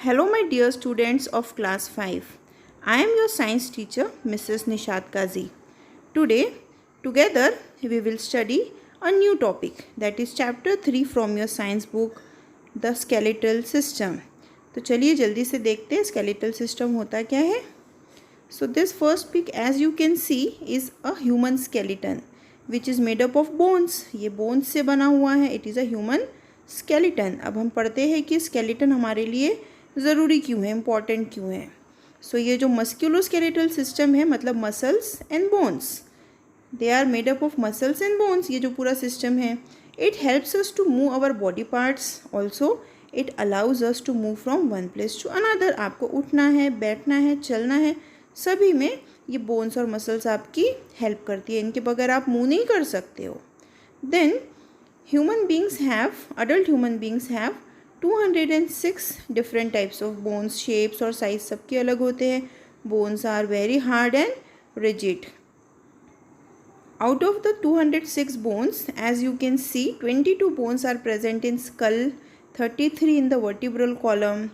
Hello, my dear students of class 5. I am your science teacher, Mrs. Nishat Kazi. Today, together, we will study a new topic, that is chapter 3 from your science book, The Skeletal System. तो चलिए जल्दी से देखते हैं skeletal system होता क्या है. So this first pic, as you can see, is a human skeleton which is made up of bones. ये bones से बना हुआ है. It is a human skeleton. अब हम पढ़ते हैं कि skeleton हमारे लिए ज़रूरी क्यों है, इम्पॉर्टेंट क्यों है. सो ये जो मस्क्यूलोस्केलेटल सिस्टम है, मतलब muscles and bones, they are made up of muscles and bones. ये जो पूरा सिस्टम है, it helps us to move our body parts. Also it allows us to move from one place to another. आपको उठना है, बैठना है, चलना है, सभी में ये बोन्स और मसल्स आपकी हेल्प करती है. इनके बगैर आप मूव नहीं कर सकते हो. Then adult human beings have 206 different types of bones. Shapes और size सबके अलग होते हैं. Bones are very hard and rigid. Out of the 206 bones, as you can see, 22 bones are present in skull, 33 in the vertebral column,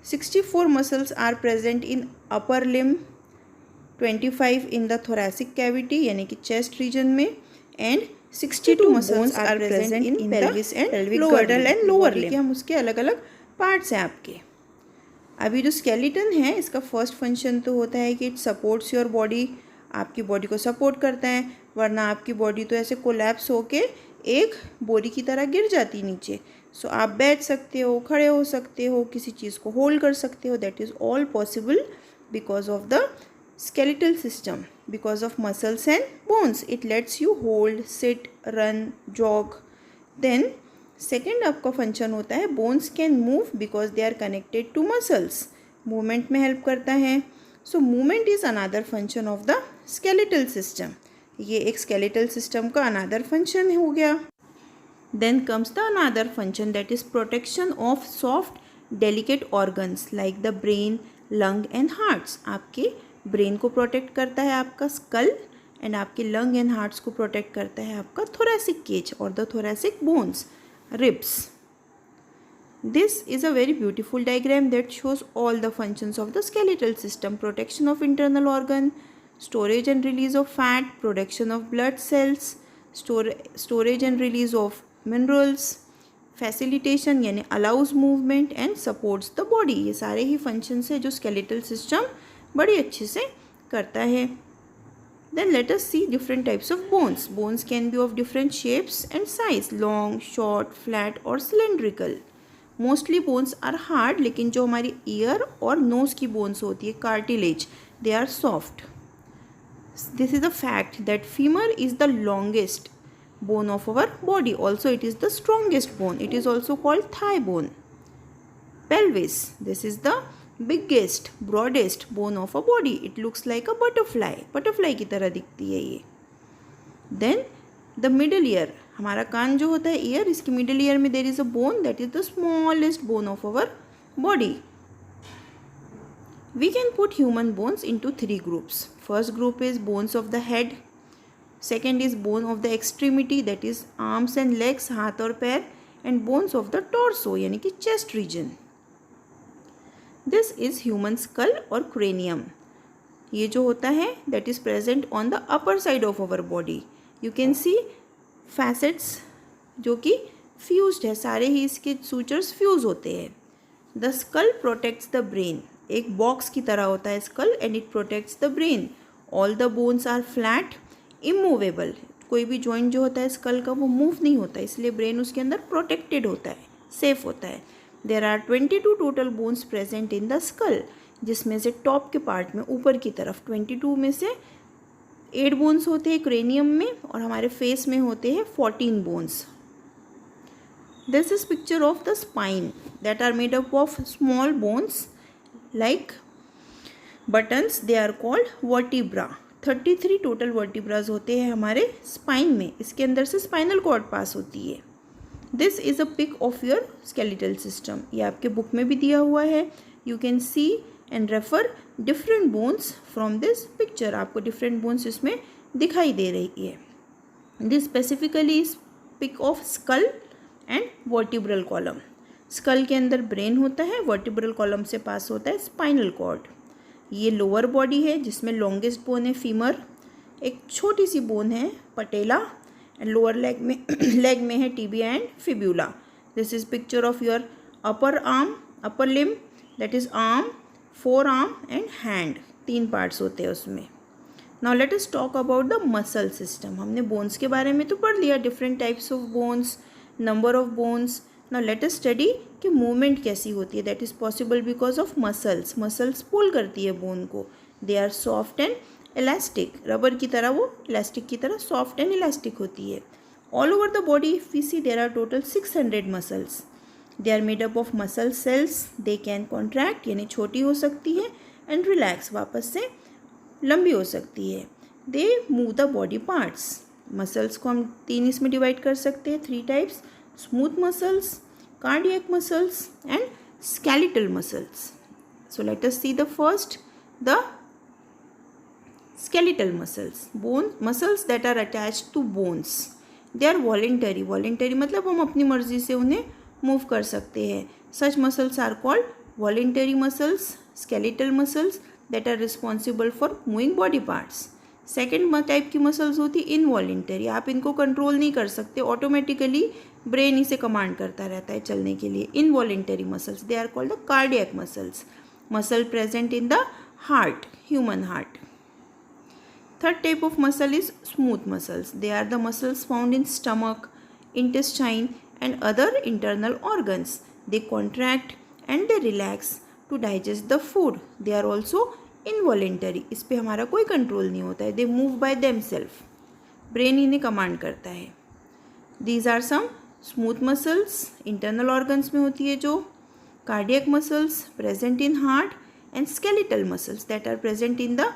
64 muscles are present in upper limb, 25 in the thoracic cavity यानी कि chest region में, and 62 muscles are present in pelvis and pelvic girdle and lower limb. हम उसके अलग अलग parts हैं आपके. अभी जो स्केलेटन है, इसका फर्स्ट फंक्शन तो होता है कि इट सपोर्ट्स योर बॉडी. आपकी बॉडी को सपोर्ट करता है, वरना आपकी बॉडी तो ऐसे कोलैप्स होके एक बोरी की तरह गिर जाती नीचे. सो आप बैठ सकते हो, खड़े हो सकते हो, किसी चीज़ को होल्ड कर सकते हो. That is all possible because of the skeletal system. Because of muscles and bones, it lets you hold, sit, run, jog. Then second आपका फंक्शन होता है, bones can move because they are connected to muscles. Movement में help करता है. So movement is another function of the skeletal system. ये एक skeletal system का another function हो गया. Then comes the another function, that is protection of soft delicate organs like the brain, lung and hearts. आपके brain को protect करता है आपका स्कल, एंड आपके लंग एंड हार्ट्स को प्रोटेक्ट करता है आपका थोरेसिक केज और the thoracic bones, ribs. This is a very beautiful diagram that shows all the functions of the skeletal system. Protection of internal organ, storage and release of fat, production of blood cells, storage and release of minerals, facilitation यानी allows movement, and supports the body. ये सारे ही functions है जो skeletal system बड़ी अच्छे से करता है. Then let us see different types of bones. Bones can be of different shapes and size, long, short, flat और cylindrical. Mostly bones are hard, लेकिन जो हमारी ईयर और नोज की बोन्स होती है, cartilage, they are soft. This is a fact that femur is the longest bone of our body. Also it is the strongest bone. It is also called thigh bone. Pelvis, this is the biggest, broadest bone of a body. It looks like a butterfly. Butterfly की तरह दिखती है ये. Then the middle ear, हमारा कान जो होता है ear, इसकी middle ear में there is a bone that is the smallest bone of our body. We can put human bones into 3 groups. First group is bones of the head. Second is bone of the extremity, that is arms and legs, हाथ और पैर, and bones of the torso यानी कि chest region. This is human skull or cranium. ये जो होता है that is present on the upper side of our body. You can see facets जो कि fused है, सारे ही इसके sutures fuse होते हैं. The skull protects the brain. एक box की तरह होता है skull and it protects the brain. All the bones are flat, immovable. कोई भी जॉइंट जो होता है स्कल का वो मूव नहीं होता, इसलिए ब्रेन उसके अंदर प्रोटेक्टेड होता है, सेफ होता है. There are 22 total bones present in the skull, जिसमें से टॉप के पार्ट में ऊपर की तरफ 22 में से 8 बोन्स होते हैं क्रेनियम में, और हमारे फेस में होते हैं 14 bones. This is picture of the spine that are made up of small bones like buttons. They are called vertebra. 33 total vertebrae होते हैं हमारे स्पाइन में. इसके अंदर से स्पाइनल कॉर्ड पास होती है. This is a pic of your skeletal system. ये आपके बुक में भी दिया हुआ है. You can see and refer different bones from this picture. आपको डिफरेंट बोन्स इसमें दिखाई दे रही है. This specifically is pic of skull and vertebral column. Skull के अंदर ब्रेन होता है, वर्टिब्रल कॉलम से पास होता है स्पाइनल कॉर्ड। ये लोअर बॉडी है जिसमें लॉन्गेस्ट बोन है फीमर, एक छोटी सी बोन है पटेला, एंड लोअर लेग में लेग में है tibia and fibula. This is picture of your upper arm, upper limb, that is arm, four arm and hand, 3 parts होते हैं उसमें। Now let us talk about the muscle system. हमने bones के बारे में तो पढ़ लिया, different types of bones, number of bones. Now let us study कि मूवमेंट कैसी होती है। That is possible because of muscles. Muscles pull करती है बोन को। They are soft and elastic, rubber की तरह वो इलास्टिक की तरह सॉफ्ट एंड इलास्टिक होती है। All over the body if we see there are total 600 muscles. They are made up of muscle cells. They can contract यानी छोटी हो सकती है, एंड रिलैक्स वापस से लंबी हो सकती है। They move the body parts. Muscles को हम 3 इसमें डिवाइड कर सकते हैं, 3 types, smooth muscles, cardiac muscles and skeletal muscles. So let us see the first, the skeletal muscles. Muscles that are attached to bones. They are voluntary. Voluntary मतलब हम अपनी मर्जी से उन्हें मूव कर सकते हैं. Such muscles are called voluntary muscles, skeletal muscles that are responsible for moving body parts. Second type की मसल्स होती इनवॉलेंटरी. आप इनको कंट्रोल नहीं कर सकते, ऑटोमेटिकली ब्रेन इसे कमांड करता रहता है चलने के लिए. Involuntary muscles, they are called the cardiac muscles. Muscle present in the heart, human heart. Third type of muscle is smooth muscles. They are the muscles found in stomach, intestine and other internal organs. They contract and they relax to digest the food. They are also involuntary. इस पर हमारा कोई control नहीं होता है. They move by them self, brain इन्हें command करता है. These are some smooth muscles, internal organs में होती है जो. Cardiac muscles present in heart, and skeletal muscles that are present in the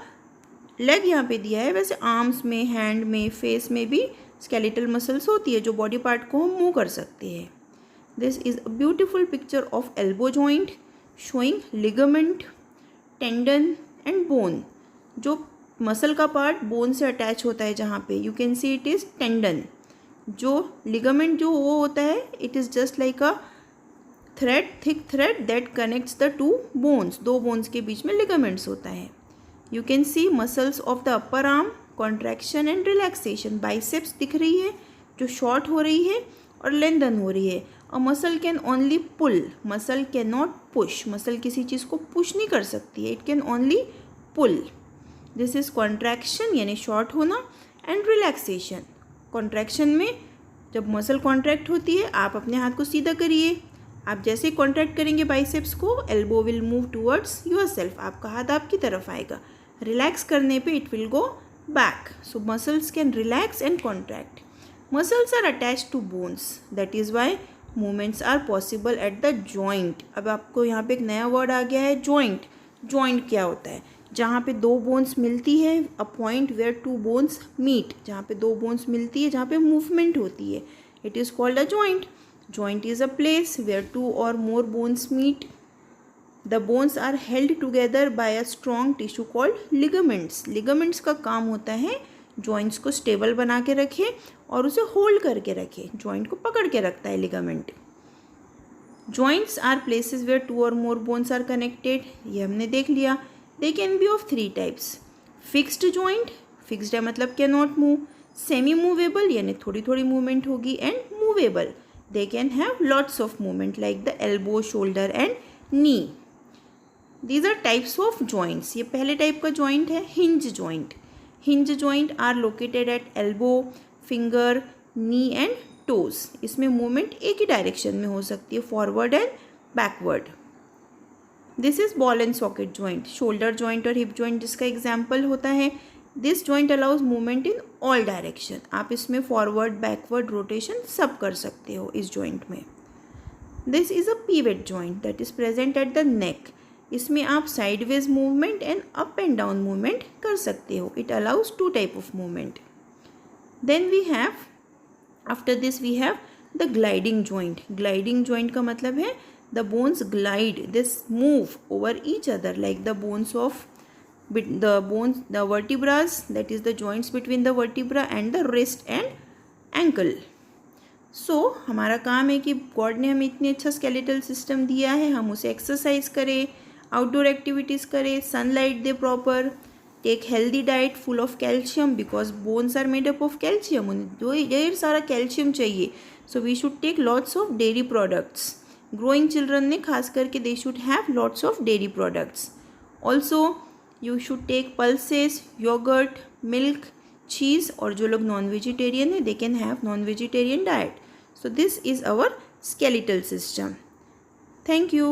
leg. यहाँ पे दिया है, वैसे आर्म्स में, हैंड में, फेस में भी स्केलेटल मसल्स होती है जो बॉडी पार्ट को हम मूव कर सकते हैं. This is a beautiful picture of elbow joint showing ligament, tendon and bone. जो मसल का पार्ट बोन से अटैच होता है जहाँ पे, you can see it is tendon. जो लिगामेंट जो वो होता है, it is just like a thread, thick thread that connects the two bones. 2 bones के बीच में लिगामेंट्स होता है. You can C muscles of the upper arm, contraction and relaxation. Biceps दिख रही है जो शॉर्ट हो रही है और लेंथन हो रही है. A muscle can only pull, muscle can not push. Muscle किसी चीज़ को पुश नहीं कर सकती है, it can only pull. This is contraction यानी शॉर्ट होना, एंड रिलैक्सेशन. कॉन्ट्रैक्शन में जब मसल कॉन्ट्रैक्ट होती है, आप अपने हाथ को सीधा करिए. आप जैसे ही कॉन्ट्रैक्ट करेंगे बाइसेप्स को, elbow will move towards your self. आपका हाथ आपकी तरफ आएगा. रिलैक्स करने पे it will go back. So muscles can relax and contract. Muscles are attached to bones, that is why movements are possible at the joint. अब आपको यहाँ पे एक नया वर्ड आ गया है, जॉइंट. जॉइंट क्या होता है? जहाँ पे 2 बोन्स मिलती है, a point where 2 bones meet. जहाँ पे 2 बोन्स मिलती है, जहाँ पे मूवमेंट होती है, it is called a joint. Joint is a place where 2 or more bones meet. The bones are held together by a strong tissue called ligaments. Ligaments का काम होता है जॉइंट्स को स्टेबल बना के रखे और उसे होल्ड करके रखे. जॉइंट को पकड़ के रखता है ligament. Joints are places where 2 or more bones are connected. ये हमने देख लिया. They can be of 3 types. Fixed joint, fixed है मतलब can not move. Semi movable यानी थोड़ी थोड़ी मूवमेंट होगी, and movable. They can have lots of movement like the elbow, shoulder and knee. These are types of joints. ये पहले type का joint है hinge joint. Hinge joint are located at elbow, finger, knee and toes. इसमें movement एक ही direction में हो सकती है, forward and backward. This is ball and socket joint. Shoulder joint और हिप जॉइंट जिसका एग्जाम्पल होता है. This joint allows movement in all direction. आप इसमें फॉरवर्ड, बैकवर्ड, रोटेशन सब कर सकते हो इस जॉइंट में. This is a pivot joint that is present at the neck. इसमें आप sideways movement and up and down movement कर सकते हो. It allows 2 type of movement. Then we have, after this we have the gliding joint. Gliding joint का मतलब है the bones glide, this move over each other like the bones of the vertebrae, that is the joints between the vertebra and the wrist and ankle. हमारा काम है कि God ने हमें इतनी अच्छा स्केलेटल सिस्टम दिया है, हम उसे एक्सरसाइज करें, आउटडोर एक्टिविटीज़ करें, सनलाइट दे proper, take healthy diet full of calcium because bones are made up of calcium, उन्हें ढेर सारा कैल्शियम चाहिए. So we should take lots of dairy products. Growing children ने खास करके they should have lots of dairy products. Also you should take pulses, yogurt, milk, cheese. और जो लोग नॉन वेजिटेरियन है they can have non vegetarian diet. So this is our skeletal system. Thank you.